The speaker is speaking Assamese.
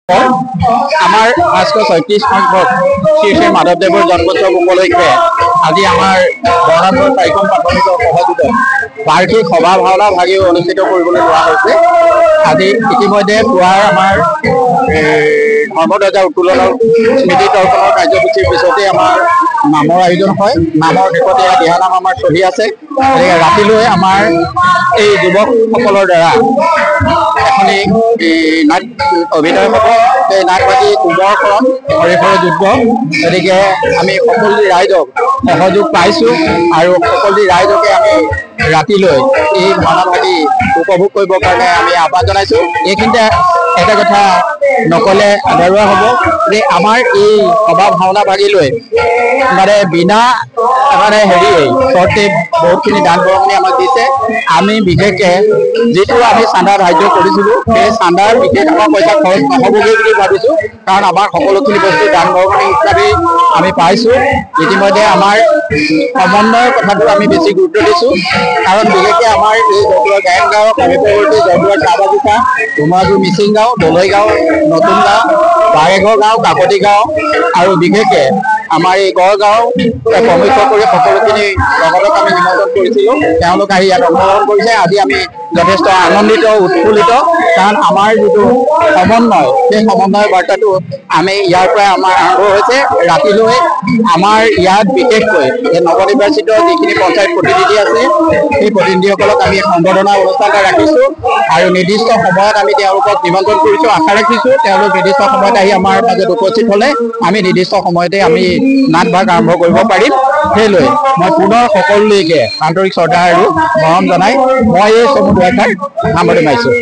আমাৰ 536 সংখ্যক শ্ৰী শ্ৰী মাধৱদেৱৰ জন্মোৎসৱ উপলক্ষে আজি আমাৰ বৰনামপুৰ চাৰিখন প্ৰাথমিকৰ সহযোগত বাৰ্ষিক সভা ভাওনা ভাগিও অনুষ্ঠিত কৰিবলৈ লোৱা হৈছে। আজি ইতিমধ্যে পুৱাৰ আমাৰ ধৰ্মধ্বজা উত্তোলনৰ স্মৃতি তৰ্পণৰ কাৰ্যসূচীৰ পিছতে আমাৰ নামৰ আয়োজন হয়। নামৰ শেষতে দিহানাম আমাৰ চলি আছে। গতিকে ৰাতিলৈ আমাৰ এই যুৱকসকলৰ দ্বাৰা এখনি নাট অভিনয় হ'ব। এই নাটভাগী কুমৰকৰণ হৰিহৰ যুদ্ধ। গতিকে আমি সকলো ৰাইজক সহযোগ পাইছোঁ আৰু সকলো ৰাইজকে আমি ৰাতিলৈ এই ভাওনাভাগী উপভোগ কৰিবৰ কাৰণে আমি আহ্বান জনাইছোঁ। এইখিনিতে এটা কথা নকলে আধৰুৱা হ'ব যে আমাৰ এই সভা ভাওনা ভাগিলৈ বিনা চৰ্তে বহুতখিনি দান বৰঙণি আমাক দিছে। আমি বিশেষকৈ যিটো আমি চান্দা ধাৰ্য কৰিছিলোঁ সেই চান্দাৰ বিশেষ আমাৰ পইচা খৰচ নহ'বগৈ বুলি ভাবিছোঁ, কাৰণ আমাৰ সকলোখিনি বস্তু দান বৰঙণি হিচাপে আমি পাইছোঁ। ইতিমধ্যে আমাৰ সমন্বয়ৰ কথাটো আমি বেছি গুৰুত্ব দিছোঁ, কাৰণ বিশেষকৈ আমাৰ এই জয়পুৰৰ গায়ন গাঁৱৰ সমীপৱৰ্তী জয়পুৰৰ চাহ বাগিচা, ধুমাজুৰ মিচিং গাঁও, দলৈ গাঁও, নতুন গাঁও, বাৰেঘৰ গাঁও, কাকতি গাঁও আৰু বিশেষকৈ আমাৰ এই গড়গাঁও প্ৰমুখ্য কৰি সকলোখিনি লগতক আমি নিমন্ত্ৰণ কৰিছিলোঁ। তেওঁলোক আহি ইয়াত অংশগ্ৰহণ কৰিছে। আজি আমি যথেষ্ট আনন্দিত উৎফুল্লিত, কাৰণ আমাৰ যিটো সমন্বয় সেই সমন্বয়ৰ বাৰ্তাটো আমি ইয়াৰ পৰাই আমাৰ আৰম্ভ হৈছে। ৰাতিলৈ আমাৰ ইয়াত বিশেষকৈ এই নৱনিৰ্বাচিত যিখিনি পঞ্চায়ত প্ৰতিনিধি আছে সেই প্ৰতিনিধিসকলক আমি সম্বৰ্ধনা অনুষ্ঠান এটা ৰাখিছোঁ আৰু নিৰ্দিষ্ট সময়ত আমি তেওঁলোকক নিমন্ত্ৰণ কৰিছোঁ। আশা ৰাখিছোঁ তেওঁলোক নিৰ্দিষ্ট সময়ত আহি আমাৰ মাজত উপস্থিত হ'লে আমি নিৰ্দিষ্ট সময়তে আমি নাটভাগ আৰম্ভ কৰিব পাৰিম। সেইলৈ মই পুনৰ সকলোলৈকে আন্তৰিক শ্ৰদ্ধা আৰু মৰম জনাই মই এই চমু দুআষাৰ সামৰণি মাৰিছোঁ।